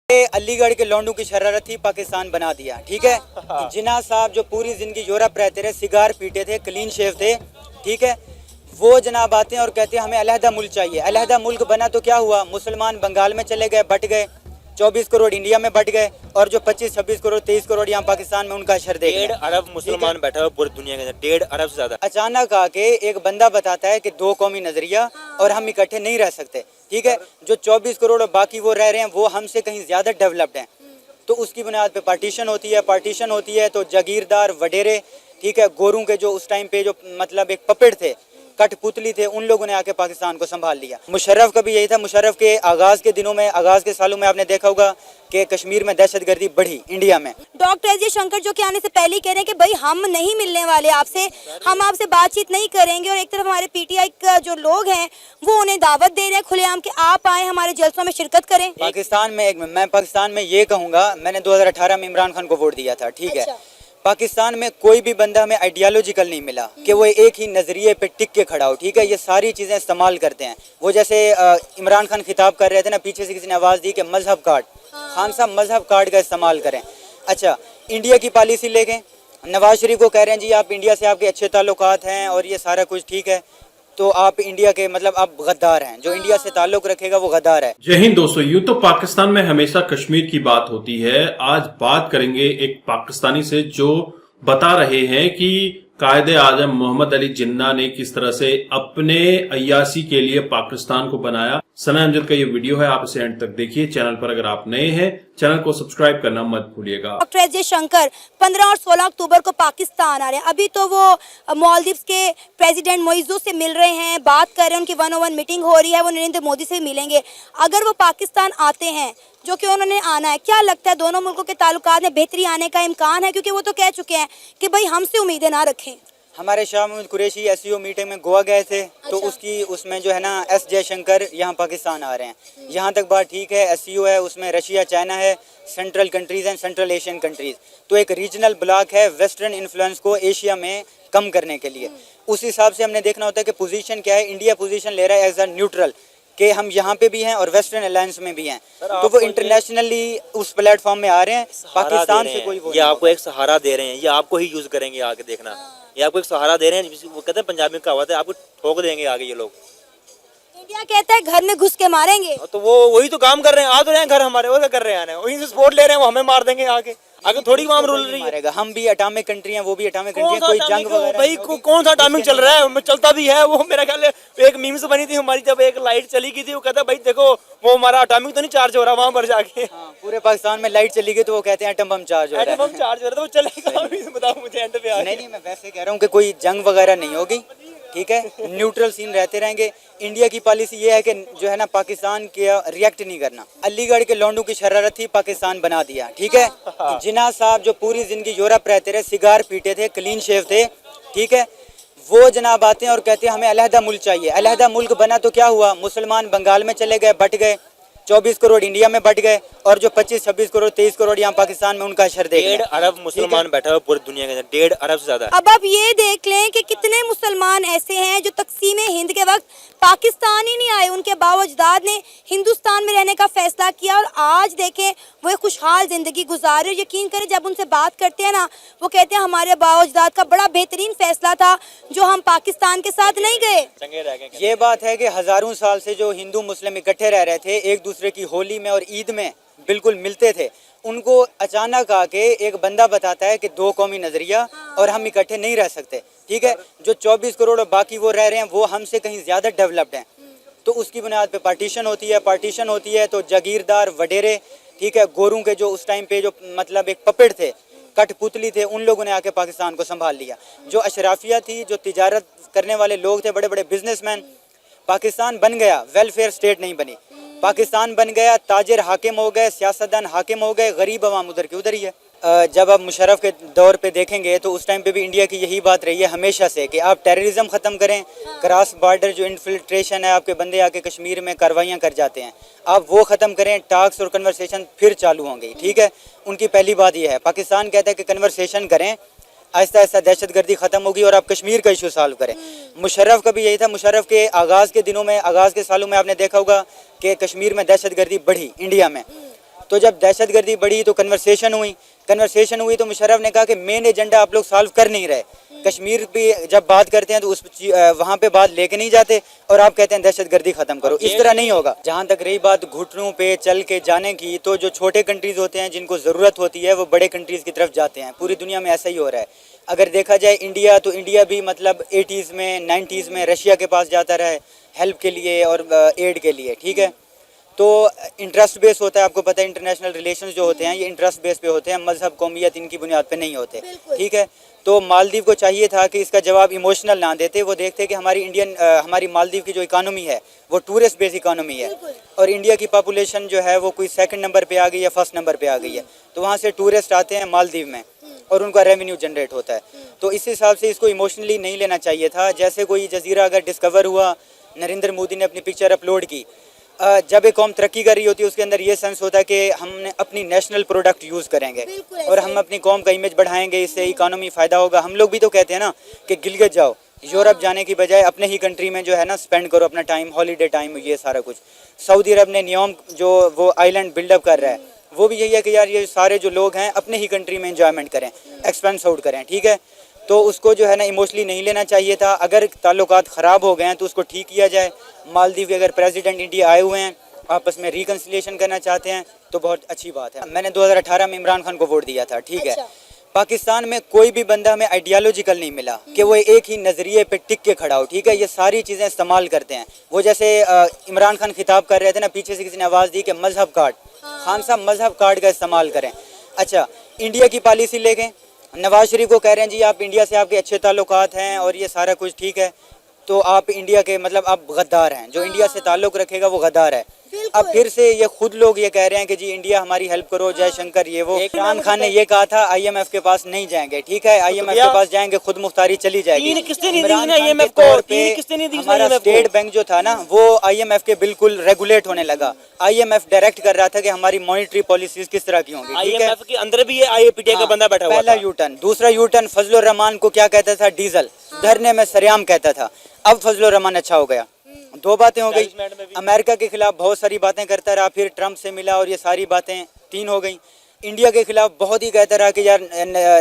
अलीगढ़ के लौंडों की शरारत थी, पाकिस्तान बना दिया। ठीक है, जिन्ना साहब जो पूरी जिंदगी यूरोप रहते रहे, सिगार पीते थे, क्लीन शेव थे, ठीक है, वो जनाब आते हैं और कहते हैं हमें अलहदा मुल्क चाहिए। अलहदा मुल्क बना तो क्या हुआ, मुसलमान बंगाल में चले गए, बट गए, 24 करोड़ इंडिया में बट गए, और जो 25-26 करोड़ 23 करोड़ यहाँ पाकिस्तान में, उनका हशर देख 1.5 अरब मुसलमान बैठा हुआ पूरी दुनिया के अंदर, 1.5 अरब से ज्यादा। अचानक आके एक बंदा बताता है कि दो कौमी नजरिया और हम इकट्ठे नहीं रह सकते। ठीक है, जो 24 करोड़ और बाकी वो रह रहे हैं, वो हमसे कहीं ज्यादा डेवलप्ड हैं। तो उसकी बुनियाद पे पार्टीशन होती है तो जागीरदार वडेरे, ठीक है, गोरों के जो उस टाइम पे जो मतलब एक पपेट थे, कठपुतली थे, उन लोगों ने आके पाकिस्तान को संभाल लिया। मुशर्रफ का भी यही था। मुशर्रफ के आगाज के दिनों में, आगाज के सालों में आपने देखा होगा कि कश्मीर में दहशतगर्दी बढ़ी इंडिया में। डॉक्टर एस जयशंकर जो कि आने से पहले ही कह रहे हैं कि भाई हम नहीं मिलने वाले आपसे, हम आपसे बातचीत नहीं करेंगे, और एक तरफ हमारे पीटीआई का जो लोग हैं वो उन्हें दावत दे रहे हैं खुलेआम कि आप आए हमारे जलसों में शिरकत करें। मैं पाकिस्तान में ये कहूँगा, मैंने 2018 में इमरान खान को वोट दिया था। ठीक है, पाकिस्तान में कोई भी बंदा हमें आइडियोलॉजिकल नहीं मिला कि वो एक ही नजरिए पे टिक के खड़ा हो। ठीक है, ये सारी चीजें इस्तेमाल करते हैं। वो जैसे इमरान खान खिताब कर रहे थे ना, पीछे से किसी ने आवाज दी कि मजहब कार्ड, खान साहब मजहब कार्ड का इस्तेमाल करें। अच्छा, इंडिया की पॉलिसी लेके नवाज शरीफ को कह रहे हैं जी आप इंडिया से आपके अच्छे ताल्लुकात हैं और ये सारा कुछ ठीक है, तो आप इंडिया के मतलब आप गद्दार हैं, जो इंडिया से ताल्लुक रखेगा वो गद्दार है। जय हिंद दोस्तों, यूं तो पाकिस्तान में हमेशा कश्मीर की बात होती है। आज बात करेंगे एक पाकिस्तानी से जो बता रहे हैं कि कायदे आजम मोहम्मद अली जिन्ना ने किस तरह से अपने अय्यासी के लिए पाकिस्तान को बनाया। सना अमजद का ये वीडियो है, आप इसे एंड तक देखिए। चैनल पर अगर आप नए हैं, चैनल को सब्सक्राइब करना मत भूलिएगा। डॉक्टर एस जयशंकर 15 और 16 अक्टूबर को पाकिस्तान आ रहे हैं। अभी तो वो मालदीव्स के प्रेसिडेंट मोइज़ो से मिल रहे हैं, बात कर रहे हैं, उनकी 1-on-1 मीटिंग हो रही है, वो नरेंद्र मोदी से मिलेंगे। अगर वो पाकिस्तान आते हैं, जो कि उन्होंने आना है, क्या लगता है दोनों मुल्कों के ताल्लुकात में बेहतरी आने का इम्कान है? क्योंकि वो तो कह चुके हैं कि भाई हमसे उम्मीदें ना रखें। हमारे शाह महमूद कुरैशी एससीओ मीटिंग में गोवा गए थे। अच्छा। तो उसमें जो है ना एस जयशंकर यहाँ पाकिस्तान आ रहे हैं। यहाँ तक बात ठीक है, एससीओ है, उसमें रशिया, चाइना है, central countries and central Asian countries, तो एक रीजनल ब्लॉक है वेस्टर्न इन्फ्लुएंस को एशिया में कम करने के लिए। उस हिसाब से हमने देखना होता है कि पोजीशन क्या है। इंडिया पोजीशन ले रहा है एज अ न्यूट्रल, कि हम यहाँ पे भी हैं और वेस्टर्न अलायंस में भी हैं, तो वो इंटरनेशनली उस प्लेटफॉर्म में आ रहे हैं। पाकिस्तान से कोई वो ये आपको एक सहारा दे रहे हैं, ये आपको ही यूज करेंगे आगे, देखना। ये आपको एक सहारा दे रहे हैं, वो कहते हैं पंजाबी में कहावत है, आपको ठोक देंगे आगे ये लोग। इंडिया कहता है घर में घुस के मारेंगे, तो वो वही तो काम कर रहे हैं। आ तो रहे हैं घर हमारे, और क्या कर रहे हैं, वहीं से सपोर्ट ले रहे हैं, वो हमें मार देंगे आगे थोड़ी वहाँ रूल रही है। हम भी एटॉमिक कंट्री हैं, वो भी एटॉमिक कंट्री है, कोई जंग वगैरह भाई कौन सा एटॉमिक चल रहा है, चलता भी है वो। मेरा ख्याल है एक मीम्स बनी थी हमारी, जब एक लाइट चली गई थी, वो कहता है भाई देखो वो हमारा एटॉमिक तो नहीं चार्ज हो रहा वहाँ पर जाके। पूरे पाकिस्तान में लाइट चली गई तो वो कहते हैं एटम बम चार्ज हो रहा है। एटम बम चार्ज हो रहा है, तो वो चलेगा? बताओ मुझे एंड पे। नहीं, मैं वैसे कह रहा हूँ कि कोई जंग वगैरह नहीं होगी। ठीक है, न्यूट्रल सीन रहते रहेंगे। इंडिया की पॉलिसी ये है कि जो है ना पाकिस्तान के रिएक्ट नहीं करना। अलीगढ़ के लौंडों की शरारत थी, पाकिस्तान बना दिया। ठीक है, जिन्ना साहब जो पूरी जिंदगी यूरोप रहते रहे, सिगार पीते थे, क्लीन शेव थे, ठीक है, वो जनाब आते हैं और कहते हैं हमें अलहदा मुल्क चाहिए। अलहदा मुल्क बना तो क्या हुआ, मुसलमान बंगाल में चले गए, बट गए, 24 करोड़ इंडिया में बट गए, और जो 25-26 करोड़ 23 करोड़ यहाँ पाकिस्तान में, उनका हशर देख 1.5 अरब मुसलमान बैठा हुआ पूरी दुनिया के अंदर, 1.5 अरब से ज्यादा। अब आप ये देख लें कि कितने मुसलमान ऐसे हैं जो तकसीम हिंद के वक्त पाकिस्तान ही नहीं आए, उनके बावजदाद ने हिंदुस्तान में रहने का फैसला किया, और आज देखें वो खुशहाल जिंदगी गुजार रहे। यकीन करें जब उनसे बात करते हैं ना, वो कहते हैं हमारे बावजदाद का बड़ा बेहतरीन फैसला था जो हम पाकिस्तान के साथ नहीं गए। ये बात है कि हजारों साल से जो हिंदू मुस्लिम इकट्ठे रह रहे थे, एक दूसरे की होली में और ईद में बिल्कुल मिलते थे, उनको अचानक आके एक बंदा बताता है कि दो कौमी नजरिया और हम इकट्ठे नहीं रह सकते। ठीक है, जो 24 करोड़ और बाकी वो रह रहे हैं, वो हमसे कहीं ज्यादा डेवलप्ड हैं। तो उसकी बुनियाद पे पार्टीशन होती है तो जागीरदार वडेरे, ठीक है, गोरों के जो उस टाइम पे जो मतलब एक पपेट थे, कठपुतली थे, उन लोगों ने आके पाकिस्तान को संभाल लिया। जो अशराफिया थी, जो तिजारत करने वाले लोग थे, बड़े बड़े बिजनेसमैन, पाकिस्तान बन गया, वेलफेयर स्टेट नहीं बनी। पाकिस्तान बन गया, ताजिर हाकिम हो गए, सियासतदान हाकिम हो गए, गरीब अवाम उधर की उधर ही है। जब आप मुशर्रफ के दौर पे देखेंगे तो उस टाइम पे भी इंडिया की यही बात रही है हमेशा से कि आप टेररिज्म ख़त्म करें, क्रॉस बॉर्डर जो इन्फिल्ट्रेशन है, आपके बंदे आके कश्मीर में कार्रवाइयाँ कर जाते हैं, आप वो ख़त्म करें, टॉक्स और कन्वर्सेशन फिर चालू होंगी। ठीक है, उनकी पहली बात यह है। पाकिस्तान कहता है कि कन्वर्सेशन करें, आहिस्ता आहिस्ता दहशतगर्दी ख़त्म होगी और आप कश्मीर का इशू सॉल्व करें। मुशर्रफ का भी यही था। मुशर्रफ के आगाज़ के दिनों में, आगाज़ के सालों में आपने देखा होगा कि कश्मीर में दहशतगर्दी बढ़ी इंडिया में। तो जब दहशतगर्दी बढ़ी तो कन्वर्सेशन हुई तो मुशर्रफ ने कहा कि मेन एजेंडा आप लोग सॉल्व कर नहीं रहे। कश्मीर भी जब बात करते हैं तो उस वहाँ पे बात लेके नहीं जाते और आप कहते हैं दहशतगर्दी खत्म करो। इस तरह नहीं होगा। जहाँ तक रही बात घुटनों पे चल के जाने की, तो जो छोटे कंट्रीज होते हैं जिनको ज़रूरत होती है वो बड़े कंट्रीज़ की तरफ जाते हैं। पूरी दुनिया में ऐसा ही हो रहा है। अगर देखा जाए इंडिया, तो इंडिया भी मतलब 80s में 90s में रशिया के पास जाता रहा है हेल्प के लिए और एड के लिए, ठीक है। तो इंटरेस्ट बेस होता है, आपको पता है इंटरनेशनल रिलेशंस जो होते हैं ये इंटरेस्ट बेस पे होते हैं, मजहब कौमियत इनकी बुनियाद पे नहीं होते, ठीक है। तो मालदीव को चाहिए था कि इसका जवाब इमोशनल ना देते, वो देखते कि हमारी मालदीव की जो इकानमी है वो टूरिस्ट बेस इकानमी है और इंडिया की पॉपुलेशन जो है वो कोई सेकंड नंबर पे आ गई है, फर्स्ट नंबर पे आ गई है। तो वहाँ से टूरिस्ट आते हैं मालदीव में और उनका रेवेन्यू जनरेट होता है। तो इस हिसाब से इसको इमोशनली नहीं लेना चाहिए था। जैसे कोई जजीरा अगर डिस्कवर हुआ, नरेंद्र मोदी ने अपनी पिक्चर अपलोड की, जब एक कौम तरक्की कर रही होती है उसके अंदर ये सेंस होता है कि हमने अपनी नेशनल प्रोडक्ट यूज़ करेंगे और हम अपनी कौम का इमेज बढ़ाएंगे, इससे इकोनॉमी फ़ायदा होगा। हम लोग भी तो कहते हैं ना कि गिलगित जाओ, यूरोप जाने की बजाय अपने ही कंट्री में जो है ना स्पेंड करो अपना टाइम, हॉलीडे टाइम, ये सारा कुछ। सऊदी अरब ने नियोम जो वो आइलैंड बिल्डअप कर रहा है वो भी यही है कि यार ये सारे जो लोग हैं अपने ही कंट्री में एंजॉयमेंट करें, एक्सपेंस आउट करें, ठीक है। तो उसको जो है ना इमोशनली नहीं लेना चाहिए था। अगर ताल्लुकात ख़राब हो गए हैं तो उसको ठीक किया जाए। मालदीव के अगर प्रेसिडेंट इंडिया आए हुए हैं, आपस में रिकन्सिलिएशन करना चाहते हैं तो बहुत अच्छी बात है। मैंने 2018 में इमरान खान को वोट दिया था, ठीक है। पाकिस्तान में कोई भी बंदा हमें आइडियालॉजिकल नहीं मिला कि वो एक ही नज़रिए पे टिक के खड़ा हो, ठीक है। ये सारी चीज़ें इस्तेमाल करते हैं। वो जैसे इमरान खान खिताब कर रहे थे ना, पीछे से किसी ने आवाज़ दी कि मजहब कार्ड, खान साहब मजहब कार्ड का इस्तेमाल करें। अच्छा, इंडिया की पॉलिसी लेके नवाज शरीफ को कह रहे हैं जी आप इंडिया से आपके अच्छे ताल्लुकात हैं और ये सारा कुछ ठीक है, तो आप इंडिया के मतलब आप गद्दार हैं, जो इंडिया से ताल्लुक़ रखेगा वो गद्दार है। अब फिर से ये खुद लोग ये कह रहे हैं कि जी इंडिया हमारी हेल्प करो, जयशंकर ये वो। इमरान खान ने ये कहा था IMF के पास नहीं जाएंगे, ठीक है। IMF के पास जाएंगे खुद मुख्तारी चली जाएगी। हमारा स्टेट बैंक जो था ना वो IMF के बिल्कुल रेगुलेट होने लगा। IMF डायरेक्ट कर रहा था कि हमारी मॉनिटरी पॉलिसीज किस तरह की होंगी, ठीक है। IMF के अंदर भी ये PTI का बंदा बैठा हुआ था। पहला यूटर्न। दूसरा यूटर्न, फजलुर रहमान को क्या कहता था, डीजल धरने में सरेआम कहता था। अब फजलुर रहमान अच्छा हो गया। दो बातें हो गई। अमेरिका के खिलाफ बहुत सारी बातें करता रहा, फिर ट्रंप से मिला और ये सारी बातें 3 हो गई। इंडिया के खिलाफ बहुत ही कहता रहा कि यार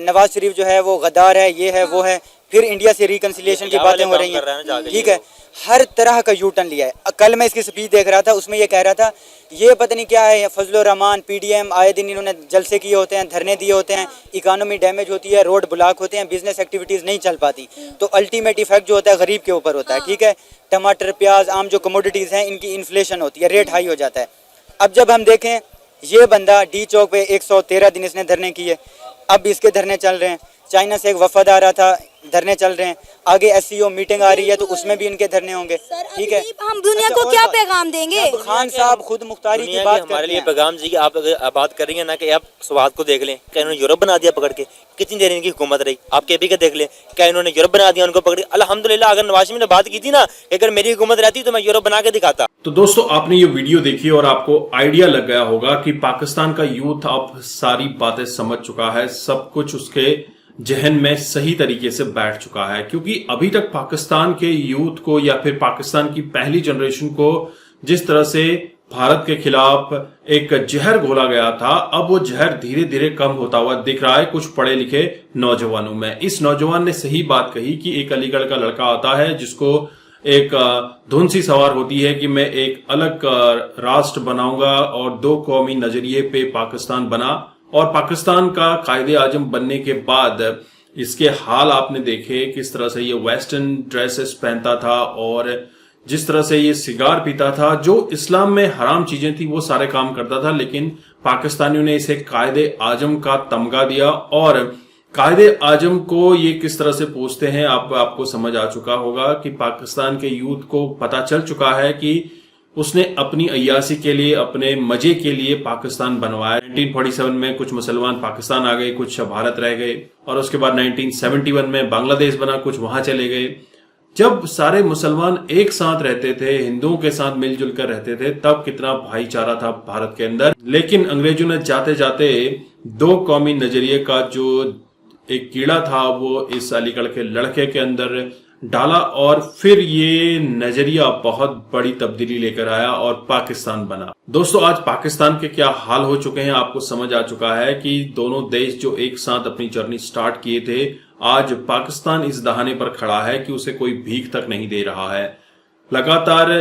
नवाज शरीफ जो है वो गद्दार है, ये है वो है। फिर इंडिया से रिकन्सिलिएशन की बातें हो रही हैं, ठीक है। हर तरह का यू टर्न लिया है। कल मैं इसकी स्पीच देख रहा था, उसमें ये कह रहा था ये पता नहीं क्या है, फजलुर रहमान PDM आए दिन इन्होंने जलसे किए होते हैं, धरने दिए होते हैं, इकोनॉमी डैमेज होती है, रोड ब्लॉक होते हैं, बिजनेस एक्टिविटीज़ नहीं चल पाती, तो अल्टीमेट इफेक्ट जो होता है गरीब के ऊपर होता है, ठीक है। टमाटर, प्याज, आम जो कमोडिटीज़ हैं इनकी इन्फ्लेशन होती है, रेट हाई हो जाता है। अब जब हम देखें ये बंदा डी चौक पे 113 दिन इसने धरने किए, अब इसके धरने चल रहे हैं। चाइना से एक वफद आ रहा था, धरने चल रहे हैं। आगे SCO मीटिंग आ रही है तो उसमें भी इनके धरने होंगे, ठीक है। हम दुनिया को क्या पैगाम देंगे? खान साहब खुद मुख्तारी की बात हमारे लिए पैगाम जी, आप बात कर रही हैं ना कि आप स्वाद को देख लें, क्या इन्होंने यूरोप बना दिया पकड़ के, कितनी देर इनकी हुकूमत रही। आप के भी का देख लें, क्या इन्होंने यूरोप बना दिया उनको पकड़ के। अल्हम्दुलिल्लाह, अगर नवाज शरीफ ने बात की थी ना कि अगर मेरी हुकूमत रहती तो मैं यूरोप बना के दिखाता। तो दोस्तों, आपने ये वीडियो देखी और आपको आइडिया लग गया होगा कि पाकिस्तान का यूथ अब सारी बातें समझ चुका है, सब कुछ उसके जहन में सही तरीके से बैठ चुका है। क्योंकि अभी तक पाकिस्तान के यूथ को या फिर पाकिस्तान की पहली जनरेशन को जिस तरह से भारत के खिलाफ एक जहर घोला गया था, अब वो जहर धीरे धीरे कम होता हुआ दिख रहा है कुछ पढ़े लिखे नौजवानों में। इस नौजवान ने सही बात कही कि एक अलीगढ़ का लड़का आता है जिसको एक धुन सी सवार होती है कि मैं एक अलग राष्ट्र बनाऊंगा और 2 कौमी नजरिए पे पाकिस्तान बना, और पाकिस्तान का कायदे आजम बनने के बाद इसके हाल आपने देखे, किस तरह से ये वेस्टर्न ड्रेसेस पहनता था और जिस तरह से ये सिगार पीता था, जो इस्लाम में हराम चीजें थी वो सारे काम करता था। लेकिन पाकिस्तानियों ने इसे कायदे आजम का तमगा दिया और कायदे आजम को ये किस तरह से पूछते हैं आपको समझ आ चुका होगा कि पाकिस्तान के यूथ को पता चल चुका है कि उसने अपनी अय्यासी के लिए, अपने मजे के लिए पाकिस्तान बनवाया। 1947 में कुछ मुसलमान पाकिस्तान आ गए, कुछ भारत रह गए, और उसके बाद 1971 में बांग्लादेश बना, कुछ वहां चले गए। जब सारे मुसलमान एक साथ रहते थे, हिंदुओं के साथ मिलजुल कर रहते थे, तब कितना भाईचारा था भारत के अंदर। लेकिन अंग्रेजों ने जाते जाते 2 कौमी नजरिए का जो एक कीड़ा था वो इस अलीगढ़ के लड़के के अंदर डाला और फिर ये नजरिया बहुत बड़ी तब्दीली लेकर आया और पाकिस्तान बना। दोस्तों, आज पाकिस्तान के क्या हाल हो चुके हैं आपको समझ आ चुका है कि दोनों देश जो एक साथ अपनी जर्नी स्टार्ट किए थे, आज पाकिस्तान इस दहाने पर खड़ा है कि उसे कोई भीख तक नहीं दे रहा है। लगातार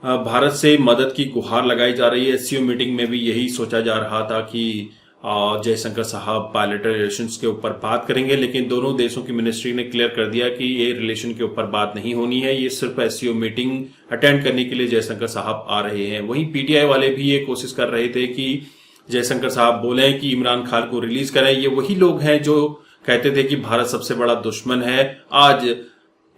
भारत से मदद की गुहार लगाई जा रही है। एससीओ मीटिंग में भी यही सोचा जा रहा था कि जयशंकर साहब बायलैटरल रिलेशंस के ऊपर बात करेंगे, लेकिन दोनों देशों की मिनिस्ट्री ने क्लियर कर दिया कि ये रिलेशन के ऊपर बात नहीं होनी है। ये सिर्फ एससीओ मीटिंग अटेंड करने के लिए जयशंकर साहब आ रहे हैं। वहीं पीटीआई वाले भी ये कोशिश कर रहे थे कि जयशंकर साहब बोले कि इमरान खान को रिलीज करें। ये वही लोग हैं जो कहते थे कि भारत सबसे बड़ा दुश्मन है। आज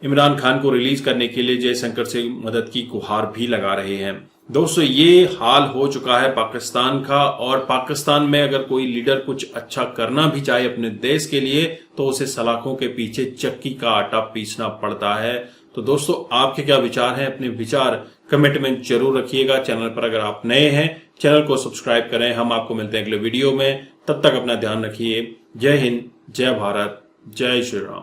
इमरान खान को रिलीज करने के लिए जयशंकर से मदद की गुहार भी लगा रहे हैं। दोस्तों, ये हाल हो चुका है पाकिस्तान का, और पाकिस्तान में अगर कोई लीडर कुछ अच्छा करना भी चाहे अपने देश के लिए तो उसे सलाखों के पीछे चक्की का आटा पीसना पड़ता है। तो दोस्तों, आपके क्या विचार हैं? अपने विचार कमेंट में जरूर रखिएगा। चैनल पर अगर आप नए हैं, चैनल को सब्सक्राइब करें। हम आपको मिलते हैं अगले वीडियो में। तब तक अपना ध्यान रखिए। जय हिंद, जय भारत, जय श्री राम।